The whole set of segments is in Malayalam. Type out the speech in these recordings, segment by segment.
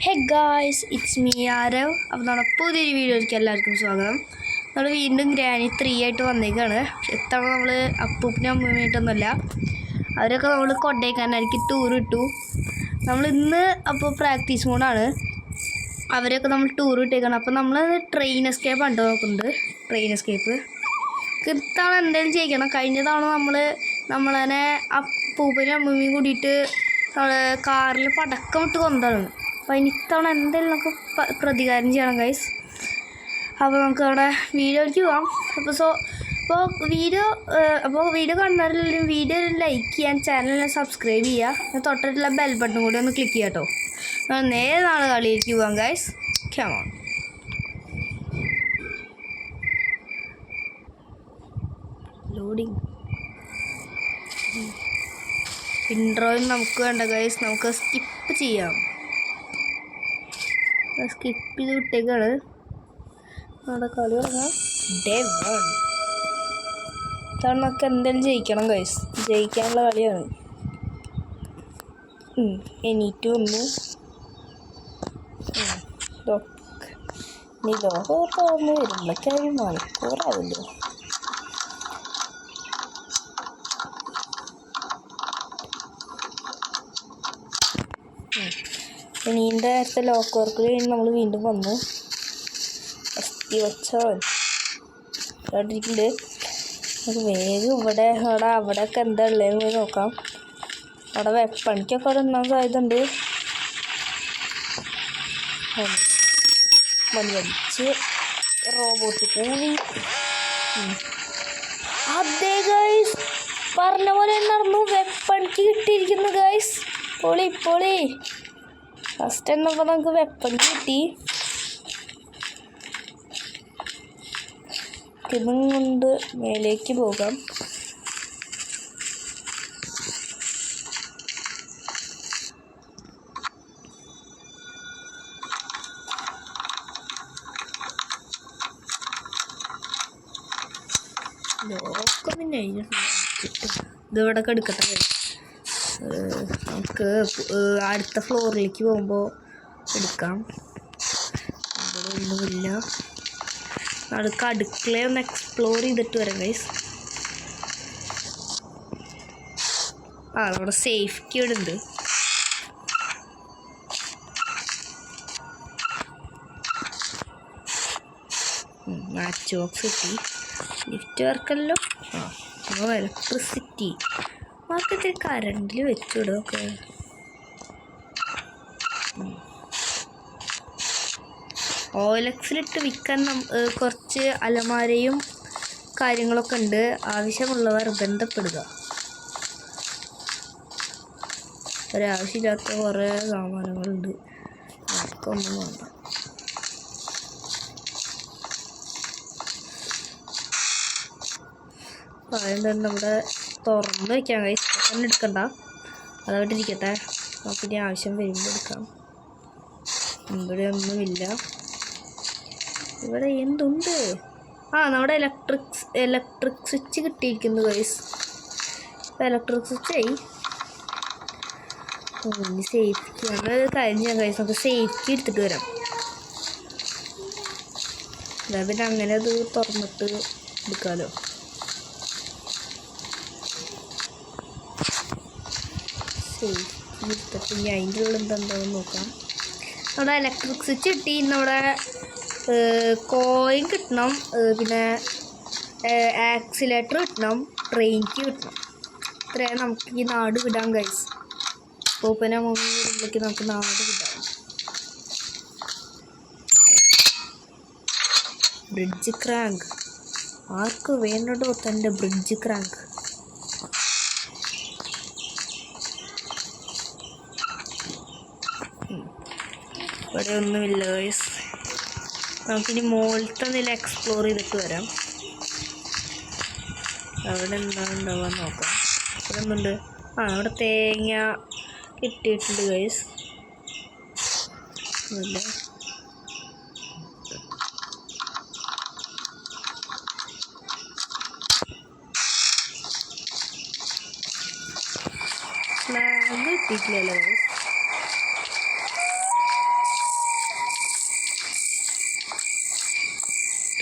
Hey guys, it's me Aarav. അപ്പോൾ നമ്മുടെ പുതിയൊരു വീഡിയോയിലേക്ക് എല്ലാവർക്കും സ്വാഗതം. നമ്മൾ വീണ്ടും ഗ്രാനി 3 ആയിട്ട് വന്നേക്കാണ്. എത്തവണ നമ്മൾ അപ്പൂപ്പിനും അമ്മൂമ്മയായിട്ടൊന്നുമല്ല, അവരൊക്കെ നമ്മൾ കൊണ്ടേക്കാനായിരിക്കും ടൂർ ഇട്ടു. നമ്മൾ ഇന്ന് അപ്പോൾ പ്രാക്ടീസ് മോഡാണ്. അവരൊക്കെ നമ്മൾ ടൂർ ഇട്ടേക്കാണ്. അപ്പോൾ നമ്മൾ ട്രെയിൻ എസ്കേപ്പ് കണ്ടു നോക്കുന്നുണ്ട്. ട്രെയിൻ എസ്കേപ്പ് ഇത്തവണ എന്തെങ്കിലും ചെയ്യിക്കണം. കഴിഞ്ഞ തവണ നമ്മളതിനെ അപ്പൂപ്പനും അമ്മൂമ്മയും കൂടിയിട്ട് കാറിൽ പടക്കം ഇട്ട് കൊന്നതാണ്. അപ്പോൾ അതിന് ഇത്തവണ എന്തെങ്കിലും നമുക്ക് പ്രതികാരം ചെയ്യണം ഗൈസ്. അപ്പോൾ നമുക്ക് അവിടെ വീഡിയോയ്ക്ക് പോകാം. അപ്പോൾ വീഡിയോ കാണുന്നവരെല്ലാം വീഡിയോ ലൈക്ക് ചെയ്യാൻ, ചാനൽ സബ്സ്ക്രൈബ് ചെയ്യുക, തൊട്ടിട്ടുള്ള ബെൽ ബട്ടൺ കൂടി ഒന്ന് ക്ലിക്ക് ചെയ്യാം കേട്ടോ. നേരെ നാളെ കളിയിലേക്ക് പോകാം ഗൈസ്. Come on. ലോഡിങ് ഇൻട്രോയും നമുക്ക് വേണ്ട ഗൈസ്. നമുക്ക് സ്കിപ്പ് ചെയ്യാം. സ്കിപ്പ് ചെയ്ത് വിട്ടേക്കാണ്. നമ്മുടെ കളി തുടങ്ങാം. ഡേ 1 ഇതാണ്. നമുക്ക് എന്തായാലും ജയിക്കണം ഗൈസ്. ജയിക്കാനുള്ള കളിയാണ്. എണീറ്റ് വന്നു. നീ ലോകമൊക്കെ വന്ന് വരുമ്പോഴേക്കായി മണിക്കൂറാവില്ലോ. നീണ്ട നേരത്തെ ലോക്ക് വർക്കിൽ കഴിഞ്ഞ് നമ്മൾ വീണ്ടും വന്നു. അസ്ഥി വച്ചവൻ കേട്ടിരിക്കുന്നുണ്ട്. നമുക്ക് വേഗം അവിടെയൊക്കെ എന്താ ഉള്ളതെന്ന് പോയി നോക്കാം. അവിടെ വെപ്പണിക്കൊക്കെ അവിടെ നിന്നാൻ സാധ്യതയുണ്ട്. വലിച്ച് റോബോട്ട് കൂടി അതേ ഗൈസ്, പറഞ്ഞ പോലെ നടന്നു. വെപ്പണിക്ക് കിട്ടിയിരിക്കുന്നു ഗൈസ്. പൊളി ഫസ്റ്റ് എന്നപ്പോൾ നമുക്ക് വെപ്പൺ കിട്ടി. ഇതും കൊണ്ട് മേലേക്ക് പോകാം. ലോക്കം പിന്നെ ഇതിവിടെ എടുക്കട്ടെ. നമുക്ക് അടുത്ത ഫ്ലോറിലേക്ക് പോകുമ്പോൾ എടുക്കാം. അവിടെ ഒന്നുമില്ല. നമുക്ക് അടുക്കളയൊന്ന് എക്സ്പ്ലോർ ചെയ്തിട്ട് വരാം ഗൈസ്. അവിടെ സേഫ്റ്റി ഇവിടെ ഉണ്ട്. മാച്ച് ബോക്സ് കിട്ടി. ലിഫ്റ്റ് വർക്കല്ലോ. ഇലക്ട്രിസിറ്റി മാർക്കറ്റ് കറണ്ടിൽ വെച്ചിടുമൊക്കെ. ഓലക്സിലിട്ട് വിൽക്കാൻ കുറച്ച് അലമാരയും കാര്യങ്ങളൊക്കെ ഉണ്ട്. ആവശ്യമുള്ളവർ ബന്ധപ്പെടുക. ഒരാവശ്യമില്ലാത്ത കുറേ സാമാനങ്ങളുണ്ട്. അതൊന്നും വേണ്ട. ആദ്യം തന്നെ നമ്മുടെ തുറന്ന് വയ്ക്കാം ഗൈസ്. തന്നെ എടുക്കണ്ട, അതവിടെ ഇരിക്കട്ടെ. നമുക്കിനി ആവശ്യം വരുമ്പോൾ എടുക്കാം. ഇവിടെ ഒന്നുമില്ല. ഇവിടെ എന്തുണ്ട്? നമ്മുടെ ഇലക്ട്രിക് സ്വിച്ച് കിട്ടിയിരിക്കുന്നു ഗൈസ്. ഇപ്പോൾ ഇലക്ട്രിക് സ്വിച്ചായി. ഇനി സേഫ്റ്റി നമ്മൾ കഴിഞ്ഞ ഗൈസ്. നമുക്ക് സേഫ്റ്റി എടുത്തിട്ട് വരാം. പിന്നെ അങ്ങനെ അത് തുറന്നിട്ട് എടുക്കാമല്ലോ. ഇനി അതിൻ്റെ ഉള്ളിൽ എന്താണെന്ന് നോക്കാം. നമ്മുടെ ഇലക്ട്രിക് സ്വിച്ച് കിട്ടി. നമ്മുടെ കോയിൻ കിട്ടണം, പിന്നെ ആക്സിലേറ്റർ കിട്ടണം, ട്രെയിനിക്ക് കിട്ടണം. ഇത്രയും നമുക്ക് ഈ നാട് വിടാം ഗൈസ്. പൂപ്പന വരുമ്പോഴേക്ക് നമുക്ക് നാട് വിടാം. ബ്രിഡ്ജ് ക്രാങ്ക് ആർക്ക് വേണ്ടോ തൻ്റെ ബ്രിഡ്ജ് ക്രാങ്ക്. ഇവിടെ ഒന്നുമില്ല ഗൈസ്. നമുക്കിനി മുകളിലത്തെ നില എക്സ്പ്ലോർ ചെയ്തിട്ട് വരാം. അവിടെ എന്താ ഉണ്ടാവാൻ നോക്കാം. ഇവിടെ എന്തുണ്ട്? അവിടെ തേങ്ങ കിട്ടിയിട്ടുണ്ട് ഗൈസ്. അല്ല, കിട്ടിയിട്ടില്ലല്ലോ ഗൈസ്.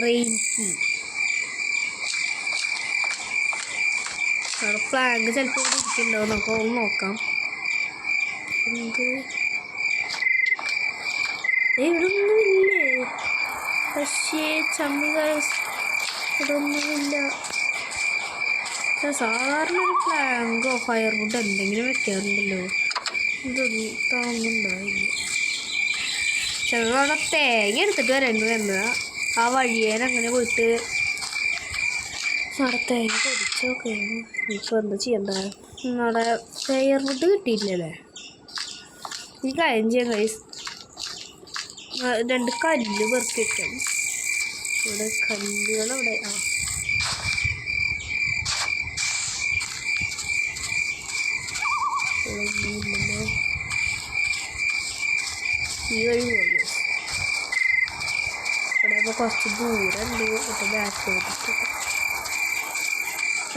Train key. അവിടെ ഫ്ലാഗ് ചിലപ്പോൾ ഇവിടെ ഇരിക്കുന്നുണ്ടോ നമുക്ക് ഒന്ന് നോക്കാം. ഇവിടെ ഒന്നുമില്ലേ? പക്ഷേ ചമ്മി ഗൈസ്, ഇവിടെ ഒന്നുമില്ല. സാധാരണ ഒരു ഫ്ലാഗോ ഫയർവുഡ് എന്തെങ്കിലും വെക്കാറുണ്ടല്ലോ, ഇതൊന്നും താങ്ങുന്നുണ്ടാവില്ല. ചിലവിടെ തേങ്ങ എടുത്തിട്ട് വരേണ്ടി വരുന്നതാ. ആ വഴിയേനങ്ങനെ പോയിട്ട് അവിടെ തേങ്ങ പൊടിച്ചൊക്കെ ഇപ്പോൾ എന്താ ചെയ്യണ്ട. അവിടെ ഫയർവുഡ് കിട്ടിയില്ലല്ലേ? ഈ കാര്യം ചെയ്യാം ഗൈസ്, 2 കല്ല് പെറുക്കിയിട്ടും ഇവിടെ കല്ലുകളവിടെ. ഈ വഴി പോകുന്നു. ഇവിടെ ഇപ്പോൾ കുറച്ച് ദൂരം ഉണ്ട്. ഇപ്പോൾ ബാക്ക്.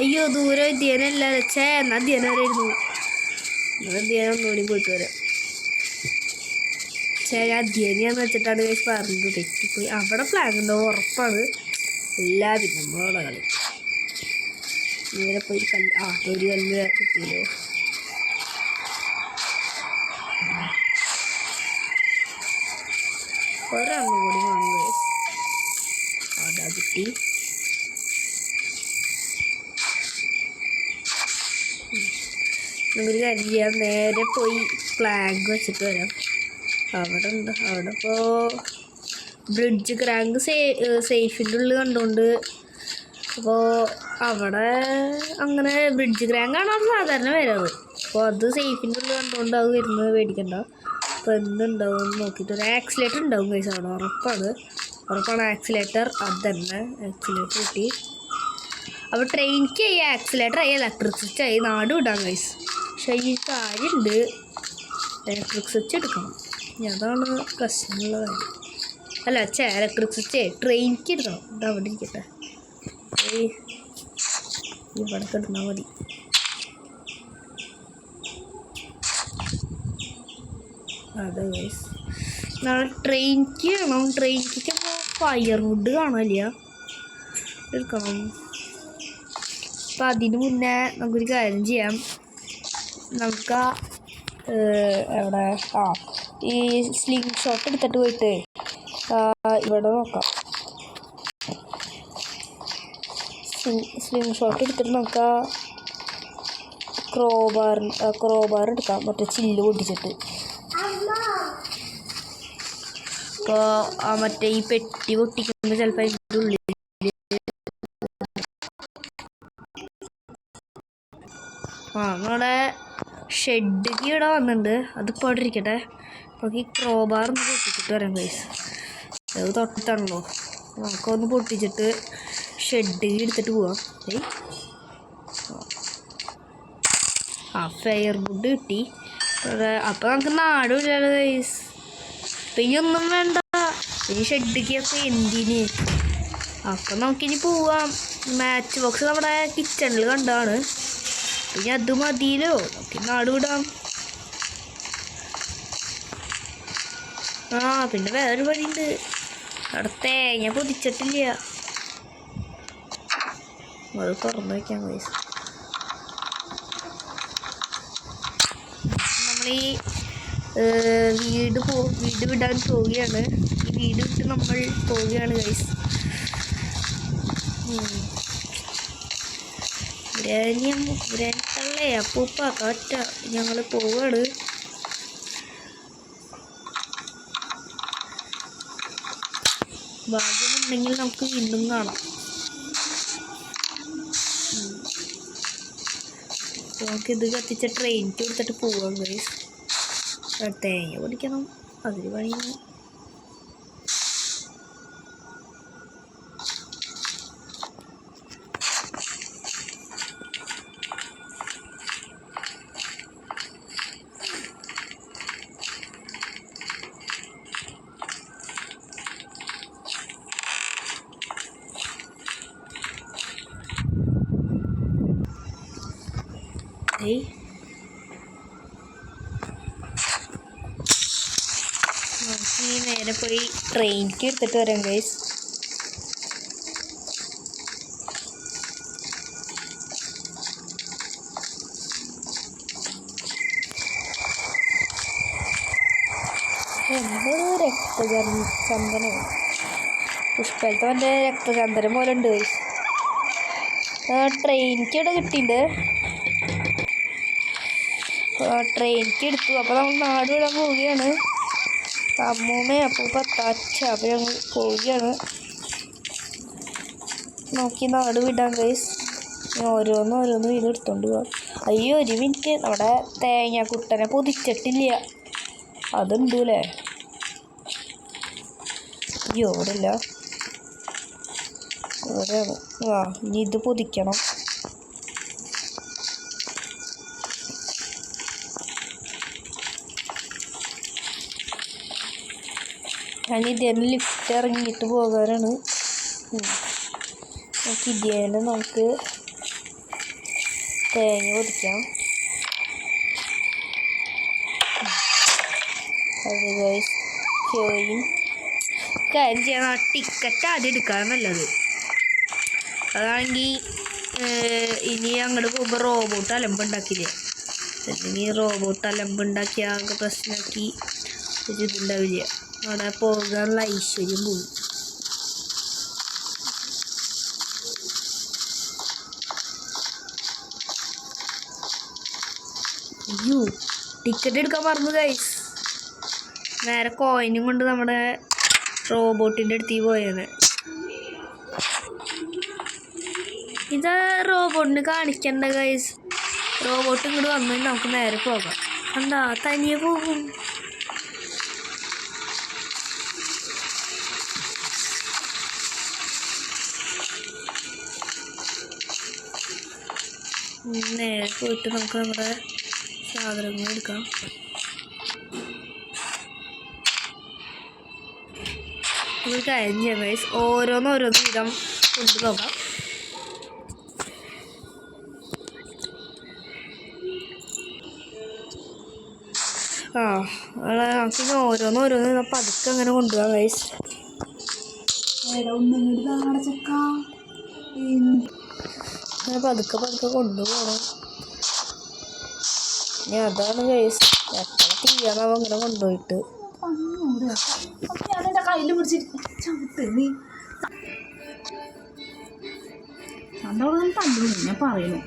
അയ്യോ ദൂരം ധ്യാനല്ല വെച്ചേ. എന്നാൽ ധ്യാനം വരെയായിരുന്നു. എന്നാൽ ധ്യാനം ഒന്നുകൂടി പോയിട്ട് വരാം. ഞാൻ ധ്യാനിയാന്ന് വെച്ചിട്ടാണ് ഗൈസ് പറഞ്ഞത്, തെറ്റിപ്പോയി. അവിടെ ഫ്ലാഗ് ഉണ്ടോ ഉറപ്പാണ്. എല്ലാ പിന്നെ നമ്മളവിടെ കളി നേരെ പോയി കല്ല്. ഒരു കല്ല് കിട്ടിയല്ലോ. ഒരെണ്ണം കൂടി വാങ്ങും ഗൈസ്. അതാ കിട്ടി. നമുക്കൊരു കാര്യം ചെയ്യാം, നേരെ പോയി ഫ്ലാഗ് വെച്ചിട്ട് വരാം. അവിടെ ഉണ്ട്. അവിടെ ഇപ്പോൾ ബ്രിഡ്ജ് ക്രാങ്ക് സേഫിൻ്റെ ഉള്ളിൽ കണ്ടുകൊണ്ട്, അപ്പോൾ അവിടെ അങ്ങനെ ബ്രിഡ്ജ് ക്രാങ്കാണ് അവിടെ സാധാരണ വരാറ്. അപ്പോൾ അത് സേഫിൻ്റെ ഉള്ളിൽ കണ്ടുകൊണ്ട് അത് വരുന്നത് മേടിക്കണ്ട. അപ്പോൾ എന്തുണ്ടാവും എന്ന് നോക്കിയിട്ട് ഒരു ആക്സിലേറ്റർ ഉണ്ടാവും ഗൈസ് അവിടെ. ഉറപ്പാണ് ആക്സിലേറ്റർ. അത് തന്നെ ആക്സിലേറ്റർ കിട്ടി. അപ്പോൾ ട്രെയിനിക്ക് ആയി ആക്സിലേറ്റർ ആയി ഇലക്ട്രിക് സ്വിച്ച് ആയി നാട് വിടാം ഗൈസ്. പക്ഷേ ഈ കാര്യമുണ്ട്, ഇലക്ട്രിക് സ്വിച്ച് എടുക്കണം. അതാണ് പ്രശ്നമുള്ള കാര്യം. അല്ല ഇലക്ട്രിക് സ്വിച്ച് ട്രെയിനിക്ക് എടുക്കണം. ഇത് അവിടെ ഇരിക്കട്ടെ, ഇവിടെ കിടന്നാൽ മതി. അതെ ഗൈസ്, നാളെ ട്രെയിനിക്ക് വേണം. ട്രെയിനിക്ക് ഇപ്പോൾ ഫയർവുഡ് കാണാനില്ല, എടുക്കണം. അപ്പം അതിന് മുന്നേ നമുക്കൊരു കാര്യം ചെയ്യാം. നമുക്ക് എവിടെ ഈ സ്ലിംഗ് ഷോട്ട് എടുത്തിട്ട് പോയിട്ട് ഇവിടെ നോക്കാം. സ്ലിംഗ് ഷോട്ട് എടുത്തിട്ട് നമുക്ക് ക്രോബാർ എടുക്കാം, മറ്റേ ചില്ല് പൊട്ടിച്ചിട്ട്. അപ്പോൾ മറ്റേ ഈ പെട്ടി പൊട്ടിക്കുമ്പോൾ ചിലപ്പോൾ അതിൻ്റെ ഉള്ളിൽ നമ്മുടെ ഷെഡ്ക്ക് ഇവിടെ വന്നിട്ടുണ്ട്. അതിപ്പോൾ അവിടെ ഇരിക്കട്ടെ. നമുക്ക് ഈ ക്രോബാർ ഒന്ന് പൊട്ടിച്ചിട്ട് വരാം ഗൈസ്. അത് തൊട്ടിട്ടാണല്ലോ, നമുക്കൊന്ന് പൊട്ടിച്ചിട്ട് ഷെഡ് എടുത്തിട്ട് പോവാം. ഫയർവുഡ് കിട്ടി. അപ്പോൾ നമുക്ക് നാടുമില്ലല്ലോ ഗൈസ്. പിന്നെ ഒന്നും വേണ്ട, ഇനി ഷെഡ്ക്കൊക്കെ എന്തിന്. അപ്പം നമുക്കിനി പോവാം. മാച്ച് ബോക്സ് നമ്മുടെ കിച്ചണിൽ കണ്ടാണ്. പിന്നെ അത് മതിയല്ലോ, നമുക്ക് നാട് വിടാം. പിന്നെ വേറൊരു വഴിയുണ്ട്. അവിടെ തേങ്ങ പൊതിച്ചിട്ടില്ല, അത് തുറന്നു വയ്ക്കാൻ പൈസ. നമ്മളീ വീട് വിടാൻ പോവുകയാണ്. ഈ വീട് വിട്ട് നമ്മൾ പോവുകയാണ് ഗൈസ്. ഗ്രേനിയല്ലേ അപ്പൂപ്പ കാറ്റ, ഞങ്ങൾ പോവാണ്. ഭാഗ്യമുണ്ടെങ്കിൽ നമുക്ക് വീണ്ടും കാണാം. നമുക്കിത് കത്തിച്ച ട്രെയിനിക്ക് കൊടുത്തിട്ട് പോവാം ഗൈസ്. തേങ്ങ പൊടിക്കണം, അതിന് പണിയാണ്. നമുക്ക് നേരെ പോയി ട്രെയിനിക്ക് എടുത്തിട്ട് വരാം ഗൈസ്. എന്തോ രക്തചന്ദനം പുഷ്പലത്തെ മറ്റേ രക്തചന്ദനം പോലെ ഉണ്ട്. ട്രെയിനിക്ക് ഇവിടെ കിട്ടിയിട്ടുണ്ട്. ട്രെയിനിക്ക് എടുത്തു. അപ്പോൾ നമ്മൾ നാട് വിടാൻ പോവുകയാണ്. അമ്മൂമ്മ അപ്പൂപ്പ തച്ച അപ്പോൾ ഞങ്ങൾ പോവുകയാണ്. നോക്കി നാട് വിടാൻ ഗൈസ്. ഓരോന്ന് വീട് എടുത്തോണ്ട് പോവാം. അയ്യോ ഒരു മിനിറ്റ്, നമ്മുടെ തേങ്ങാക്കുട്ടനെ പൊതിച്ചിട്ടില്ല. അതുണ്ട് അല്ലേ? അയ്യോ ഇവിടെ ഇല്ല, ഇവിടെയാണ്. ഇനി ഇത് പൊതിക്കണം. ഞാനിതേന്ന് ലിഫ്റ്റ് ഇറങ്ങിയിട്ട് പോകാനാണ്. ഇതേന്ന് നമുക്ക് തേങ്ങ പൊതിക്കാം. അത് ഗൈസ് കാര്യം ചെയ്യണം. ടിക്കറ്റ് ആദ്യം എടുക്കാൻ നല്ലത്. അതാണെങ്കിൽ ഇനി അങ്ങോട്ട് പോകുമ്പോൾ റോബോട്ട് അലമ്പുണ്ടാക്കില്ലേ, അല്ലെങ്കിൽ റോബോട്ട് അലമ്പുണ്ടാക്കി ആകെ പ്രശ്നമാക്കി ഒരു ഇതുണ്ടാവില്ല. അവിടെ പോകാനുള്ള ഐശ്വര്യം പോകും. അയ്യോ ടിക്കറ്റ് എടുക്കാൻ മറന്നു ഗൈസ്. നേരെ കോയിനും കൊണ്ട് നമ്മുടെ റോബോട്ടിൻ്റെ അടുത്തേക്ക് പോയത്. ഇത് റോബോട്ടിന് കാണിക്കണ്ട ഗൈസ്. റോബോട്ട് ഇങ്ങോട്ട് വന്നു നമുക്ക് നേരെ പോകാം. എന്താ തനിയെ പോകും. നേരെ പോയിട്ട് നമുക്ക് നമ്മുടെ സാധനങ്ങൾ എടുക്കാം. ഒരു കാര്യം ചെയ്യാം ഗൈസ്, ഓരോന്ന് വീതം കൊണ്ടുപോകാം. നമുക്കിനി ഓരോന്ന് പതുക്കെ അങ്ങനെ കൊണ്ടുപോകാം ഗൈസ്. പതുക്കെ കൊണ്ടുപോകണം. ഇനി അതാണ് ഗൈസ്, എത്ര തീയാണാവ അങ്ങനെ കൊണ്ടുപോയിട്ട്. കയ്യിൽ പിടിച്ചിട്ട് ഞാൻ പറയുന്നു.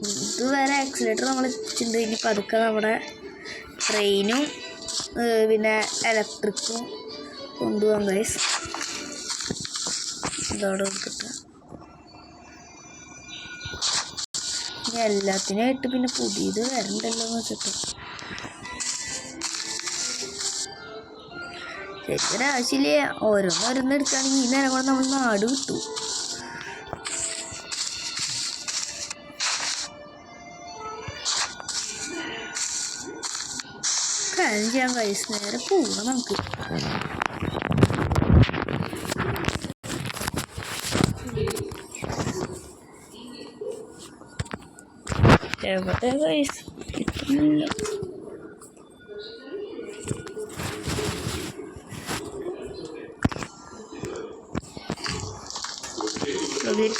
ഇതുവരെ ആക്സിലേറ്റർ നമ്മൾ വെച്ചിട്ടുണ്ട്. ഇനി പതുക്കെ നമ്മുടെ ട്രെയിനും പിന്നെ ഇലക്ട്രിക്കും കൊണ്ടുപോകാം ഗൈസ്. ഇതോടെ കിട്ടുക. ഇനി എല്ലാത്തിനായിട്ട് പിന്നെ പുതിയത് വരണ്ടല്ലോ എന്ന് വെച്ചിട്ട് ശരിക്കും ആവശ്യമില്ല. ഓരോന്ന് എടുക്കുകയാണെങ്കിൽ ഈ നേരം കൂടെ നമ്മൾ നാട് വിട്ടു. കാര്യം ചെയ്യാൻ കഴിച്ച് നേരെ പോവാം നമുക്ക്. എവിടെ കഴിച്ച് കിട്ടുന്നില്ല.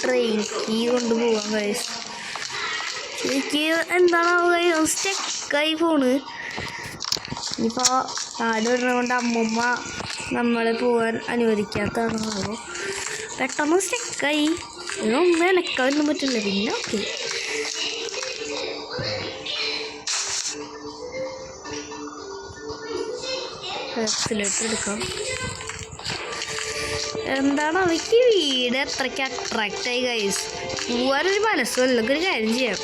ട്രെയിൻ കീ കൊണ്ടുപോകാൻ കഴിച്ച് എനിക്ക് എന്താണോ സ്റ്റക്കായി പോണ്. ഇനിയിപ്പോൾ നാട് വിടുന്നത് അമ്മമ്മ നമ്മളെ പോകാൻ അനുവദിക്കാത്തതാണോ. പെട്ടെന്ന് സ്റ്റക്കായി. ഇതൊന്നും എനക്കൊന്നും പറ്റില്ല. പിന്നെ ഓക്കെ ആക്സിലേറ്റർ എടുക്കാം. എന്താണ് അവയ്ക്ക് വീട് അത്രയ്ക്ക് അട്രാക്റ്റായി ഗൈസ്. പോകാനൊരു മനസ്സല്ല. ഒരു കാര്യം ചെയ്യാം,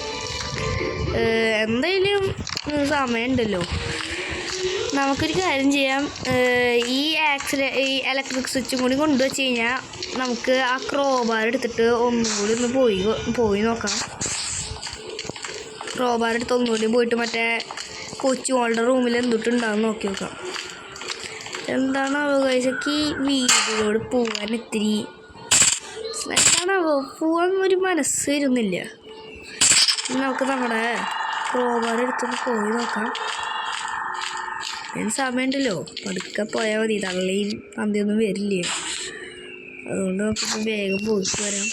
എന്തായാലും സമയമുണ്ടല്ലോ, നമുക്കൊരു കാര്യം ചെയ്യാം. ഈ ഇലക്ട്രിക് സ്വിച്ചും കൂടി കൊണ്ടുവച്ച് കഴിഞ്ഞാൽ നമുക്ക് ആ ക്രോബാർ എടുത്തിട്ട് ഒന്നും കൂടി ഒന്ന് പോയി നോക്കാം. ക്രോബാർ എടുത്ത് ഒന്നുകൂടി പോയിട്ട് മറ്റേ കൊച്ചുമോളുടെ റൂമിൽ എന്തിട്ടുണ്ടാകും നോക്കി നോക്കാം. എന്താണാവോ കഴിച്ചൊക്കെ ഈ വീടിനോട് പോകാൻ ഇത്തിരി എന്താണാവോ പോകാൻ ഒരു മനസ്സ് വരുന്നില്ല. നമുക്ക് നമ്മുടെ ക്രോബാർ എടുത്തൊന്ന് പോയി നോക്കാം. അതിന് സമയമുണ്ടല്ലോ, പതുക്കെ പോയാൽ മതി. തള്ളയും പന്തിയൊന്നും വരില്ലേ. അതുകൊണ്ട് നമുക്കിപ്പോൾ വേഗം പോയിട്ട് വരാം.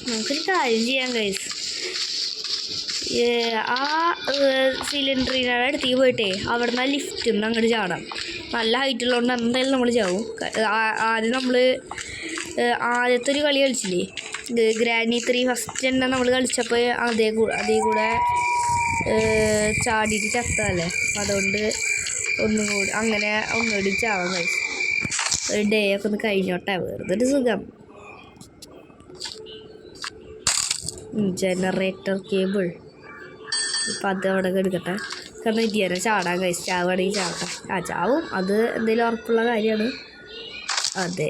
നമുക്കൊരു കാര്യം ചെയ്യാം ഗൈസ്. ആ സിലിണ്ടറിനാണ് അടുത്തേക്ക് പോയിട്ടേ അവിടെ നിന്ന് ലിഫ്റ്റിൽ നിന്ന് അങ്ങോട്ട് ചാടാം. നല്ല ഹൈറ്റുള്ളതുകൊണ്ട് എന്തായാലും നമ്മൾ ചാവും. ആദ്യം നമ്മൾ ആദ്യത്തെ ഒരു കളി കളിച്ചില്ലേ, ഗ്രാനി 3 ഫസ്റ്റ് തന്നെ നമ്മൾ കളിച്ചപ്പോൾ അതേ കൂടെ ചാടിയിട്ട് ചത്തല്ലേ. അതുകൊണ്ട് അങ്ങനെ ഒന്നുകൂടി ചാവാൻ കഴിച്ചു. ഒരു ഡേ ഒക്കെ ഒന്ന് കഴിഞ്ഞോട്ടെ, വെറുതെ ഒരു സുഖം. ജനറേറ്റർ കേബിൾ ഇപ്പം അത് അവിടെ എടുക്കട്ടെ. കാരണം ഇതിനെ ചാടാൻ കഴിച്ചു. ചാവുകയാണെങ്കിൽ ചാവട്ടെ. ചാവും, അത് എന്തെങ്കിലും ഉറപ്പുള്ള കാര്യമാണ്. അതെ,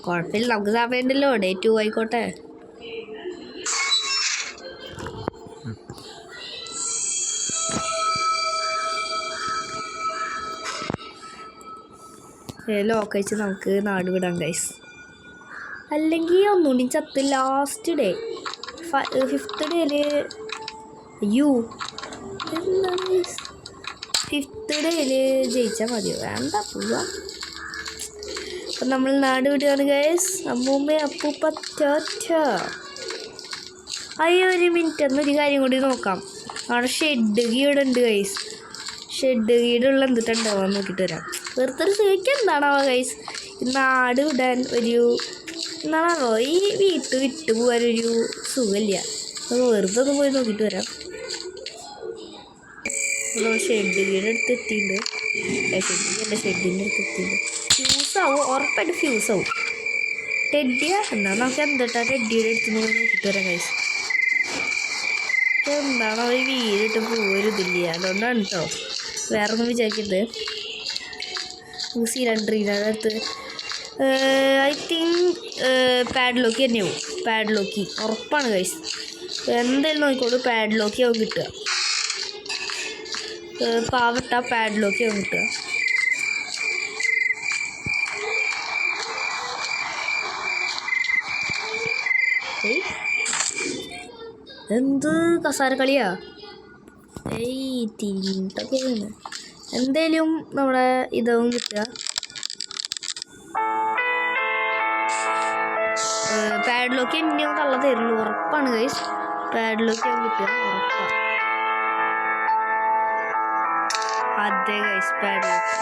കുഴപ്പമില്ല, നമുക്ക് സമയമുണ്ടല്ലോ. ഡേ 2 ആയിക്കോട്ടെ. ലോക്ക് അയച്ച് നമുക്ക് നാട് വിടാം ഗൈസ്. അല്ലെങ്കിൽ ഒന്നുകൂടി ചത്ത് ലാസ്റ്റ് ഡേ 5th ഡേയിൽ എന്താണ് 5th ഡേയിൽ ജയിച്ചാൽ മതിയോ? വേണ്ട, പോവാ. അപ്പം നമ്മൾ നാട് വിടുകയാണ് ഗൈസ്. അമ്മൂമ്മ അപ്പൂപ്പ അയ്യോ, ഒരു മിനിറ്റ്, എന്നൊരു കാര്യം കൂടി നോക്കാം. അവിടെ ഷെഡ് ഗീഡ് ഉണ്ട് ഗൈസ്. ഷെഡ് ഗീഡുള്ള എന്തിട്ടുണ്ടാവാൻ നോക്കിയിട്ട് വരാം. വെറുതെ ഒരു സേക്ക് എന്താണാവോ ഗൈസ്. നാട് വിടാൻ ഒരു എന്താണാവോ, ഈ വിട്ടു പോകാനൊരു സുഖമില്ല. വെറുതെ ഒന്ന് പോയി നോക്കിയിട്ട് വരാം. ഷെഡ് ഗീഡ് അടുത്ത് എത്തിയിട്ടുണ്ട്. ഷെഡിൻ്റെ അടുത്ത് എത്തിയിട്ടുണ്ട്. ഫ്യൂസാവും, ഉറപ്പായിട്ട് ഫ്യൂസാവും. ടെഡിയാ എന്നാൽ നമുക്ക് എന്താ ടെഡിയുടെ അടുത്ത് പോയി നോക്കിയിട്ട് വരാം ഗൈസ്. എന്താണോ ഒരു വീടിട്ട് പോരതില്ല, അതുകൊണ്ടാണ് കേട്ടോ. വേറെ ഒന്നും വിചാരിക്കരുത്. സിലിണ്ടറിൻ്റെ അടുത്ത് ഐ തിങ്ക് പാഡ്ലോക്കി തന്നെയാവും. പാഡ്ലോക്കി ഉറപ്പാണ് ഗൈസ്. എന്തായാലും നോക്കിക്കോളൂ, പാഡ്ലോക്കി ആവും കിട്ടുക. പാവട്ട പാഡ്ലോക്കി ആവും കിട്ടുക. എന്ത് കസാര കളിയാ? തിരിട്ടൊക്കെയാണ്. എന്തേലും നമ്മുടെ ഇതാവും കിട്ടുക. പാഡ്ലോക്ക് എന്നെയും തള്ള തരുള്ളൂ, ഉറപ്പാണ് ഗൈസ്. പാഡ്ലോക്ക് ആവും കിട്ടുക, ഉറപ്പാണ്. അതെ ഗൈസ്, പാഡ്ലോക്ക്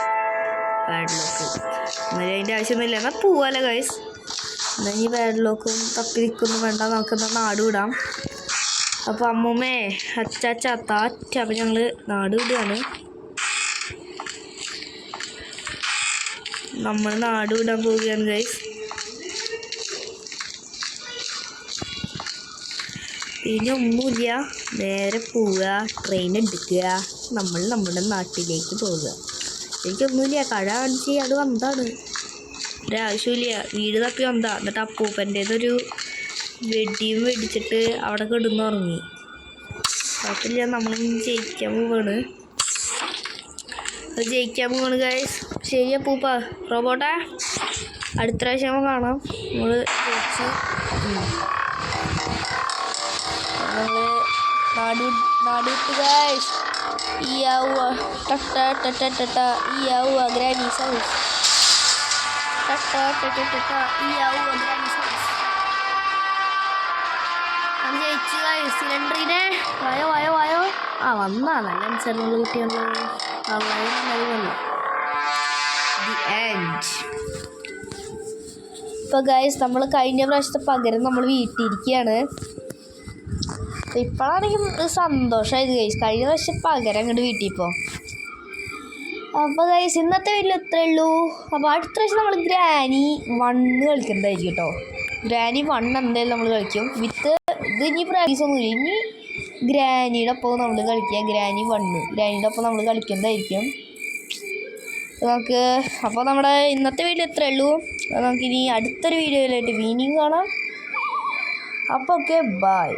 എന്നാലും അതിൻ്റെ ആവശ്യമൊന്നുമില്ല. എന്നാൽ പോവാല്ലേ ഗൈസ്. എന്നാൽ ഈ പാഡ്ലോക്കും തപ്പി നിൽക്കൊന്നും വേണ്ട, നമുക്കെന്നാൽ നാട് വിടാം. അപ്പോൾ അമ്മൂമ്മേ അപ്പം ഞങ്ങൾ നാട് വിടുകയാണ്. നമ്മൾ നാട് വിടാൻ പോവുകയാണ് ഗൈസ്. പിന്നെ ഒന്നുമില്ല, നേരെ പോവുക, ട്രെയിൻ എടുക്കുക, നമ്മൾ നമ്മുടെ നാട്ടിലേക്ക് പോവുക. എനിക്കൊന്നുമില്ല, കഴ കാണിച്ച് അത് വന്നതാണ്. ഒരാവശ്യമില്ല, വീട് തപ്പി വന്നതാ. എന്നിട്ട് അപ്പൂപ്പൻ്റേതൊരു വെടിയും വെടിച്ചിട്ട് അവിടെ കിടന്നുറങ്ങി. കുഴപ്പമില്ല, നമ്മൾ ജയിക്കാൻ പോവാണ്. ഗൈസ്. ശരി അപ്പൂപ്പ, റോബോട്ടെ, അടുത്ത പ്രാവശ്യം നമ്മൾ കാണാം. നമ്മൾ ജയിച്ചു. നമ്മൾ നാട് വിട്ടു ഗൈസ്. Granny's house. ജയിച്ചു ഗൈസ്. സിലിണ്ടറിനെ വായോ. വന്നാ നല്ല അനുസരണമുള്ള കുട്ടിയാണ്. ഇപ്പോൾ ഗൈസ്, നമ്മൾ കഴിഞ്ഞ പ്രാവശ്യത്തെ പകരം നമ്മൾ വീട്ടിലിരിക്കുകയാണ്. ഇപ്പോഴാണെങ്കിൽ സന്തോഷമായത് ഗൈസ്. കഴിഞ്ഞ പ്രാവശ്യം പകരം അങ്ങോട്ട് വീട്ടിൽ. അപ്പോൾ ഗൈസ്, ഇന്നത്തെ വീട്ടിൽ ഇത്രയേ ഉള്ളൂ. അപ്പോൾ അടുത്ത പ്രാവശ്യം നമ്മൾ ഗ്രാനി 1 കളിക്കുന്നതായിരിക്കും കേട്ടോ. ഗ്രാനി 1 എന്തായാലും നമ്മൾ കളിക്കും. ഇത് ഇനി പ്രാക്ടീസ് ഒന്നുമില്ല. ഇനി ഗ്രാനിയുടെ ഒപ്പം നമ്മൾ കളിക്കുക. ഗ്രാനിയുടെ ഒപ്പം നമ്മൾ കളിക്കുന്നതായിരിക്കും നമുക്ക്. അപ്പോൾ നമ്മുടെ ഇന്നത്തെ വീഡിയോ ഇത്രയേ ഉള്ളൂ. നമുക്കിനി അടുത്തൊരു വീഡിയോയിലായിട്ട് വീണ്ടും കാണാം. അപ്പോൾ ഓക്കെ, ബൈ.